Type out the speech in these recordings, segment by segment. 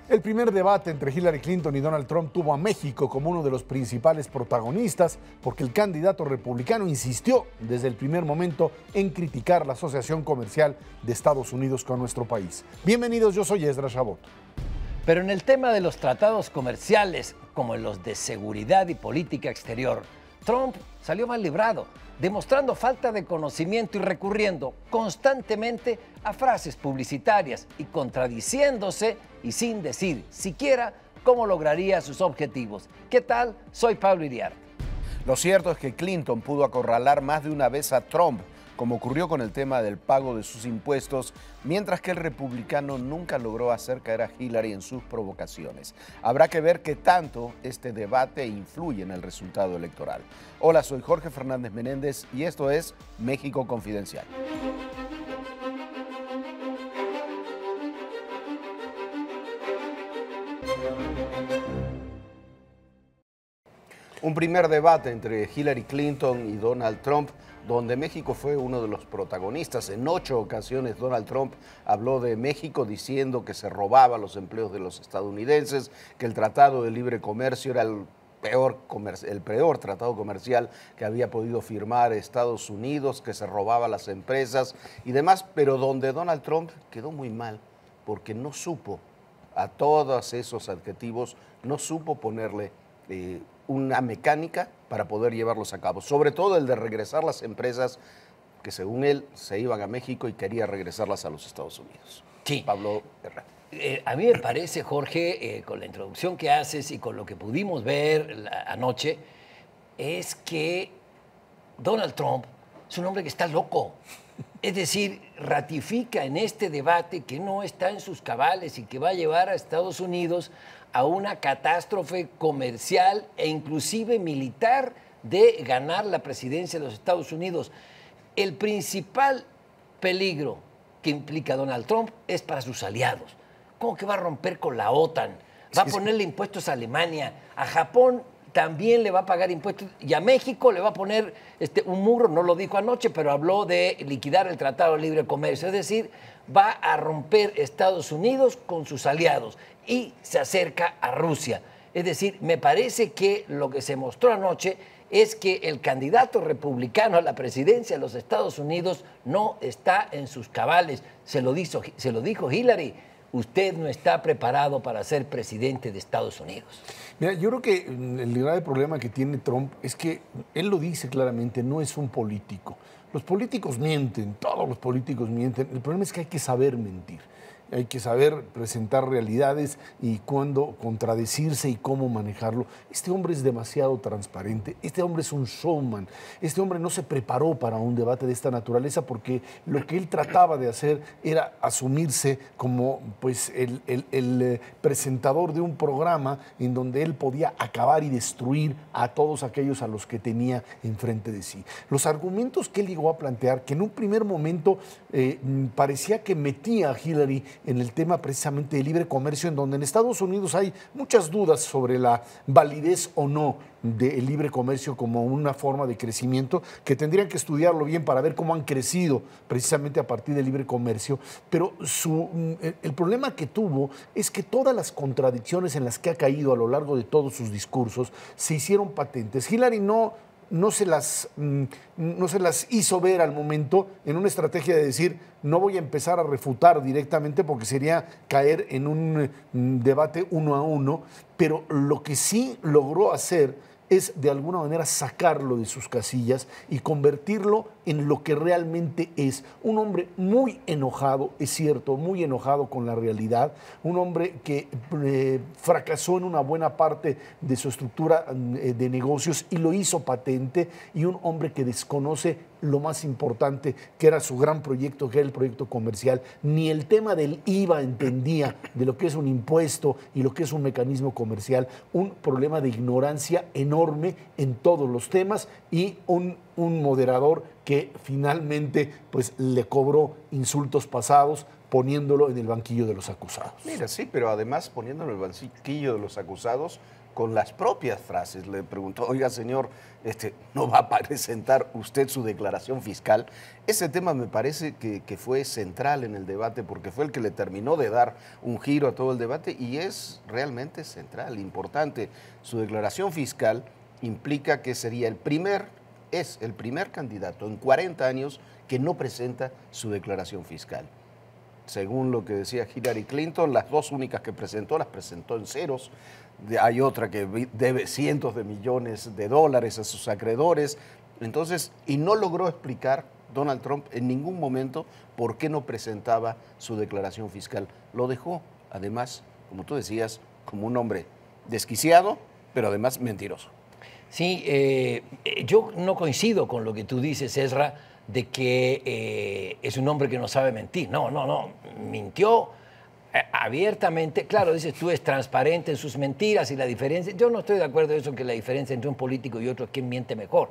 El primer debate entre Hillary Clinton y Donald Trump tuvo a México como uno de los principales protagonistas porque el candidato republicano insistió desde el primer momento en criticar la asociación comercial de Estados Unidos con nuestro país. Bienvenidos, yo soy Esdras Chabot. Pero en el tema de los tratados comerciales, como en los de seguridad y política exterior, Trump salió mal librado, demostrando falta de conocimiento y recurriendo constantemente a frases publicitarias y contradiciéndose y sin decir siquiera cómo lograría sus objetivos. ¿Qué tal? Soy Pablo Iriarte. Lo cierto es que Clinton pudo acorralar más de una vez a Trump, como ocurrió con el tema del pago de sus impuestos, mientras que el republicano nunca logró hacer caer a Hillary en sus provocaciones. Habrá que ver qué tanto este debate influye en el resultado electoral. Hola, soy Jorge Fernández Menéndez y esto es México Confidencial. Un primer debate entre Hillary Clinton y Donald Trump, donde México fue uno de los protagonistas. En 8 ocasiones Donald Trump habló de México diciendo que se robaba los empleos de los estadounidenses, que el Tratado de Libre Comercio era el peor tratado comercial que había podido firmar Estados Unidos, que se robaba las empresas y demás, pero donde Donald Trump quedó muy mal porque no supo a todos esos adjetivos, no supo ponerle una mecánica para poder llevarlos a cabo, sobre todo el de regresar las empresas que según él se iban a México y quería regresarlas a los Estados Unidos. Sí. Pablo Herrera. A mí me parece, Jorge, con la introducción que haces y con lo que pudimos ver anoche, es que Donald Trump es un hombre que está loco. Es decir, ratifica en este debate que no está en sus cabales y que va a llevar a Estados Unidos a una catástrofe comercial e inclusive militar de ganar la presidencia de los Estados Unidos. El principal peligro que implica Donald Trump es para sus aliados. ¿Cómo que va a romper con la OTAN? Va a ponerle impuestos a Alemania, a Japón también le va a pagar impuestos y a México le va a poner un muro, no lo dijo anoche, pero habló de liquidar el Tratado de Libre Comercio. Es decir, va a romper Estados Unidos con sus aliados y se acerca a Rusia. Es decir, me parece que lo que se mostró anoche es que el candidato republicano a la presidencia de los Estados Unidos no está en sus cabales. Se lo dijo Hillary. Usted no está preparado para ser presidente de Estados Unidos. Mira, yo creo que el grave problema que tiene Trump es que él lo dice claramente, no es un político. Los políticos mienten, todos los políticos mienten. El problema es que hay que saber mentir. Hay que saber presentar realidades y cuándo contradecirse y cómo manejarlo. Este hombre es demasiado transparente, este hombre es un showman, este hombre no se preparó para un debate de esta naturaleza porque lo que él trataba de hacer era asumirse como pues, el presentador de un programa en donde él podía acabar y destruir a todos aquellos a los que tenía enfrente de sí. Los argumentos que él llegó a plantear, que en un primer momento parecía que metía a Hillary en el tema precisamente de libre comercio, en donde en Estados Unidos hay muchas dudas sobre la validez o no del libre comercio como una forma de crecimiento, que tendrían que estudiarlo bien para ver cómo han crecido precisamente a partir del libre comercio, pero el problema que tuvo es que todas las contradicciones en las que ha caído a lo largo de todos sus discursos se hicieron patentes. Hillary no se las hizo ver al momento en una estrategia de decir no voy a empezar a refutar directamente porque sería caer en un debate uno a uno, pero lo que sí logró hacer es de alguna manera sacarlo de sus casillas y convertirlo en lo que realmente es. Un hombre muy enojado, es cierto, muy enojado con la realidad, un hombre que fracasó en una buena parte de su estructura de negocios y lo hizo patente, y un hombre que desconoce lo más importante, que era su gran proyecto, que era el proyecto comercial. Ni el tema del IVA entendía de lo que es un impuesto y lo que es un mecanismo comercial. Un problema de ignorancia enorme en todos los temas y un moderador que finalmente pues, le cobró insultos pasados poniéndolo en el banquillo de los acusados. Mira, sí, pero además poniéndolo en el banquillo de los acusados con las propias frases. Le preguntó, oiga, señor, ¿no va a presentar usted su declaración fiscal? Ese tema me parece que fue central en el debate porque fue el que le terminó de dar un giro a todo el debate y es realmente central, importante. Su declaración fiscal implica que sería es el primer candidato en 40 años que no presenta su declaración fiscal. Según lo que decía Hillary Clinton, las dos únicas que presentó, las presentó en ceros. Hay otra que debe cientos de millones de dólares a sus acreedores. Entonces, y no logró explicar Donald Trump en ningún momento por qué no presentaba su declaración fiscal. Lo dejó, además, como tú decías, como un hombre desquiciado, pero además mentiroso. Sí, yo no coincido con lo que tú dices, Ezra, de que es un hombre que no sabe mentir. No, mintió abiertamente. Claro, dices tú, es transparente en sus mentiras y la diferencia. Yo no estoy de acuerdo en eso, que la diferencia entre un político y otro es quién miente mejor,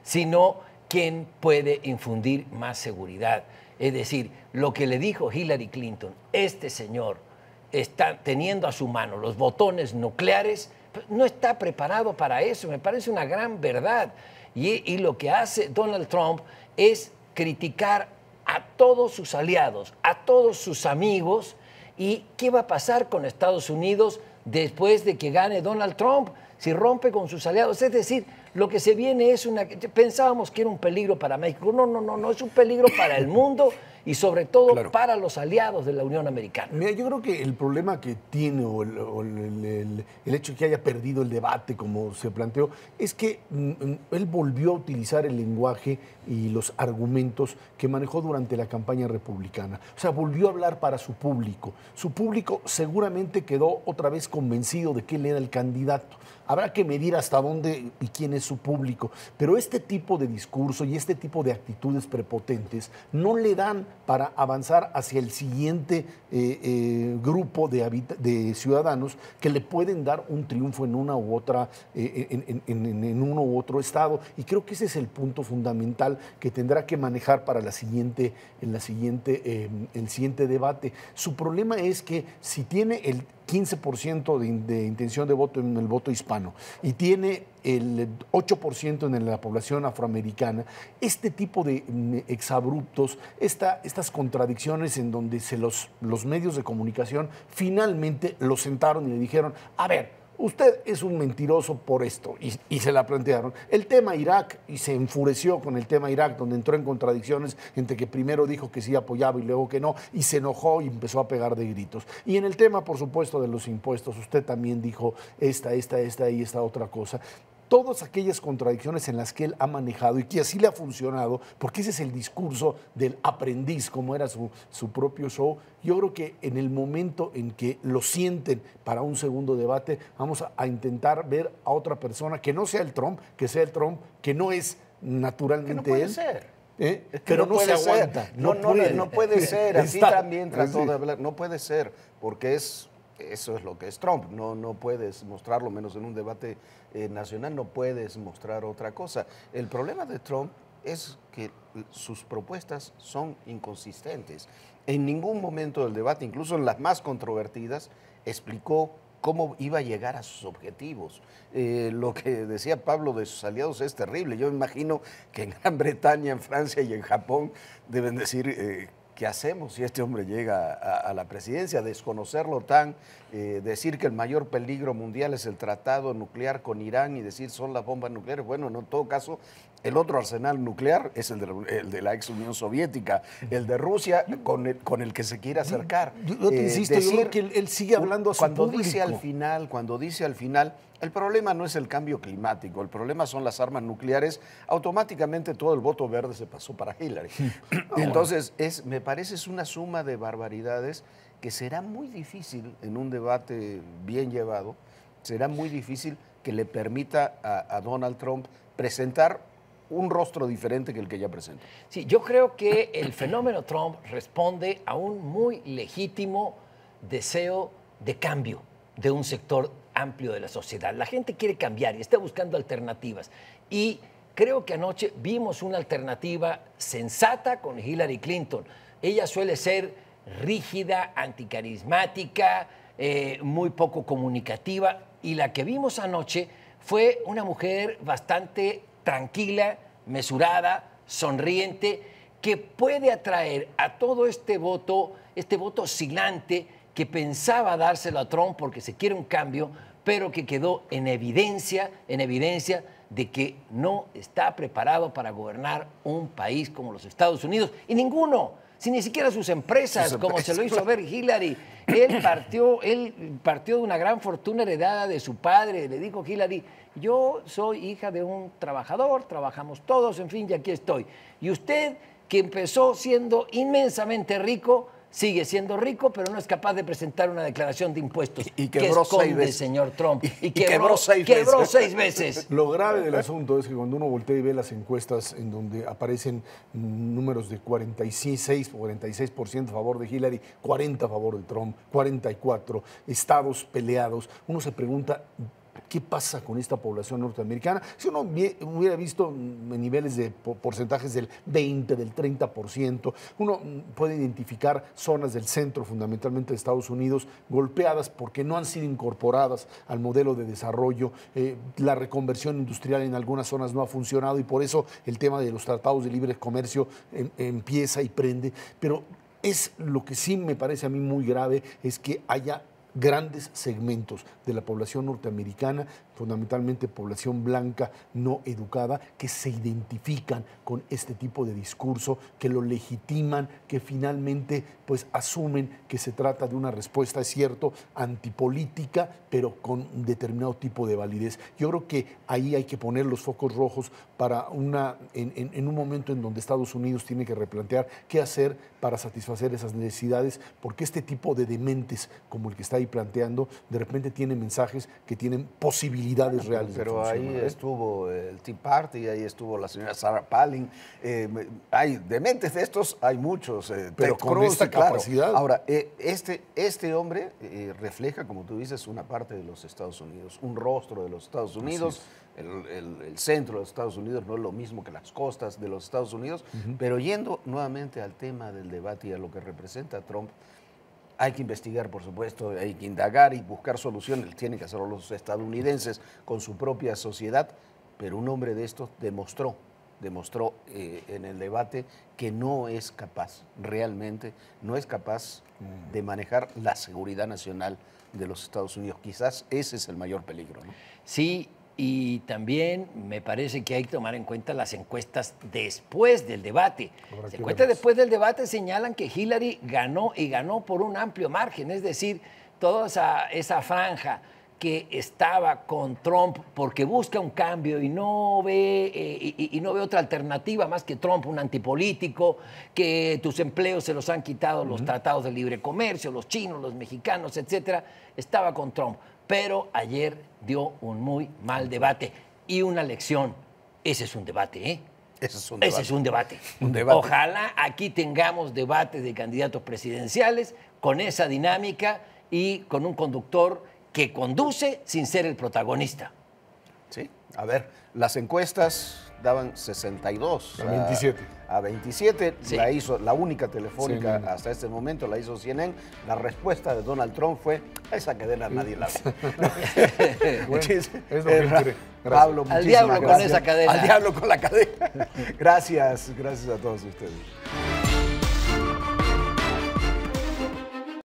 sino quién puede infundir más seguridad. Es decir, lo que le dijo Hillary Clinton, este señor está teniendo a su mano los botones nucleares, no está preparado para eso. Me parece una gran verdad. Y lo que hace Donald Trump es criticar a todos sus aliados, a todos sus amigos. ¿Y qué va a pasar con Estados Unidos después de que gane Donald Trump? Si rompe con sus aliados. Es decir, lo que se viene es una... Pensábamos que era un peligro para México. No, es un peligro para el mundo y sobre todo para los aliados de la Unión Americana. Mira, yo creo que el problema que tiene o el hecho de que haya perdido el debate, como se planteó, es que él volvió a utilizar el lenguaje y los argumentos que manejó durante la campaña republicana. O sea, volvió a hablar para su público. Su público seguramente quedó otra vez convencido de que él era el candidato. Habrá que medir hasta dónde y quién es su público, pero este tipo de discurso y este tipo de actitudes prepotentes no le dan para avanzar hacia el siguiente grupo de ciudadanos que le pueden dar un triunfo en una u otra, en uno u otro estado. Y creo que ese es el punto fundamental que tendrá que manejar para el siguiente debate. Su problema es que si tiene el 15% de intención de voto en el voto hispano y tiene el 8% en la población afroamericana, este tipo de exabruptos, estas contradicciones en donde los medios de comunicación finalmente lo sentaron y le dijeron, a ver, usted es un mentiroso por esto, y se la plantearon. El tema Irak, y se enfureció con el tema Irak, donde entró en contradicciones entre que primero dijo que sí apoyaba y luego que no, y se enojó y empezó a pegar de gritos. Y en el tema, por supuesto, de los impuestos, usted también dijo esta y esta otra cosa. Todas aquellas contradicciones en las que él ha manejado y que así le ha funcionado, porque ese es el discurso del aprendiz, como era su propio show. Yo creo que en el momento en que lo sienten para un segundo debate, vamos a intentar ver a otra persona que no sea el Trump, que sea el Trump que no es naturalmente él. No puede ser. Pero no se aguanta. No puede ser. Así también trató de hablar. No puede ser, porque eso es lo que es Trump. No puedes mostrarlo, menos en un debate nacional, no puedes mostrar otra cosa. El problema de Trump es que sus propuestas son inconsistentes. En ningún momento del debate, incluso en las más controvertidas, explicó cómo iba a llegar a sus objetivos. Lo que decía Pablo de sus aliados es terrible. Yo me imagino que en Gran Bretaña, en Francia y en Japón deben decir... ¿qué hacemos si este hombre llega a la presidencia? Desconocer la OTAN, decir que el mayor peligro mundial es el tratado nuclear con Irán y decir son las bombas nucleares. Bueno, en todo caso, el otro arsenal nuclear es el de la ex Unión Soviética, el de Rusia con el que se quiere acercar. Yo te insisto, yo creo que él sigue hablando a su público. Cuando dice al final, el problema no es el cambio climático, el problema son las armas nucleares, automáticamente todo el voto verde se pasó para Hillary. Entonces, me parece es una suma de barbaridades que será muy difícil en un debate bien llevado, será muy difícil que le permita a Donald Trump presentar un rostro diferente que el que ya presenta. Sí, yo creo que el fenómeno Trump responde a un muy legítimo deseo de cambio de un sector amplio de la sociedad. La gente quiere cambiar y está buscando alternativas. Y creo que anoche vimos una alternativa sensata con Hillary Clinton. Ella suele ser rígida, anticarismática, muy poco comunicativa. Y la que vimos anoche fue una mujer bastante tranquila, mesurada, sonriente, que puede atraer a todo este voto oscilante que pensaba dárselo a Trump porque se quiere un cambio, pero que quedó en evidencia de que no está preparado para gobernar un país como los Estados Unidos. Y ninguno, si ni siquiera sus empresas, como se lo hizo ver Hillary. Él partió de una gran fortuna heredada de su padre. Le dijo Hillary, yo soy hija de un trabajador, trabajamos todos, en fin, y aquí estoy. Y usted, que empezó siendo inmensamente rico, sigue siendo rico, pero no es capaz de presentar una declaración de impuestos. Y quebró ¿Qué esconde, 6 veces. señor Trump? Y quebró 6 veces. Lo grave del asunto es que cuando uno voltea y ve las encuestas en donde aparecen números de 46% a favor de Hillary, 40% a favor de Trump, 44%, estados peleados, uno se pregunta, ¿qué pasa con esta población norteamericana? Si uno hubiera visto niveles de porcentajes del 20%, del 30%, uno puede identificar zonas del centro, fundamentalmente de Estados Unidos, golpeadas porque no han sido incorporadas al modelo de desarrollo. La reconversión industrial en algunas zonas no ha funcionado y por eso el tema de los tratados de libre comercio empieza y prende. Pero es lo que sí me parece a mí muy grave, es que haya grandes segmentos de la población norteamericana, fundamentalmente población blanca no educada, que se identifican con este tipo de discurso, que lo legitiman, que finalmente pues asumen que se trata de una respuesta, es cierto, antipolítica, pero con un determinado tipo de validez. Yo creo que ahí hay que poner los focos rojos para en un momento en donde Estados Unidos tiene que replantear qué hacer para satisfacer esas necesidades, porque este tipo de dementes como el que está ahí planteando, de repente tiene mensajes que tienen posibilidades reales. Pero ahí estuvo el Tea Party, ahí estuvo la señora Sarah Palin. Hay dementes de estos, hay muchos. Pero Ted con Cruz, esta capacidad. Ahora, este hombre refleja, como tú dices, una parte de los Estados Unidos, un rostro de los Estados Unidos. El centro de los Estados Unidos no es lo mismo que las costas de los Estados Unidos, pero yendo nuevamente al tema del debate y a lo que representa Trump, hay que investigar, por supuesto, hay que indagar y buscar soluciones, tienen que hacerlo los estadounidenses con su propia sociedad, pero un hombre de estos demostró en el debate que no es capaz, realmente no es capaz de manejar la seguridad nacional de los Estados Unidos. Quizás ese es el mayor peligro, ¿no? Sí, y también me parece que hay que tomar en cuenta las encuestas después del debate. Las encuestas después del debate señalan que Hillary ganó y ganó por un amplio margen, es decir, toda esa franja que estaba con Trump porque busca un cambio y no ve otra alternativa más que Trump, un antipolítico, que tus empleos se los han quitado los tratados de libre comercio, los chinos, los mexicanos, etcétera, estaba con Trump. Pero ayer dio un muy mal debate y una lección. Ese es un debate, ¿eh? Ese es un debate. Ojalá aquí tengamos debates de candidatos presidenciales con esa dinámica y con un conductor que conduce sin ser el protagonista. Sí, a ver, las encuestas daban 62 a 27. A 27, Sí. la única telefónica CNN. hasta este momento la hizo CNN. La respuesta de Donald Trump fue: esa cadena nadie la ve. Bueno, es lo que cree. Pablo, Al muchísimas diablo con gracias. esa cadena. Al diablo con la cadena. Gracias a todos ustedes.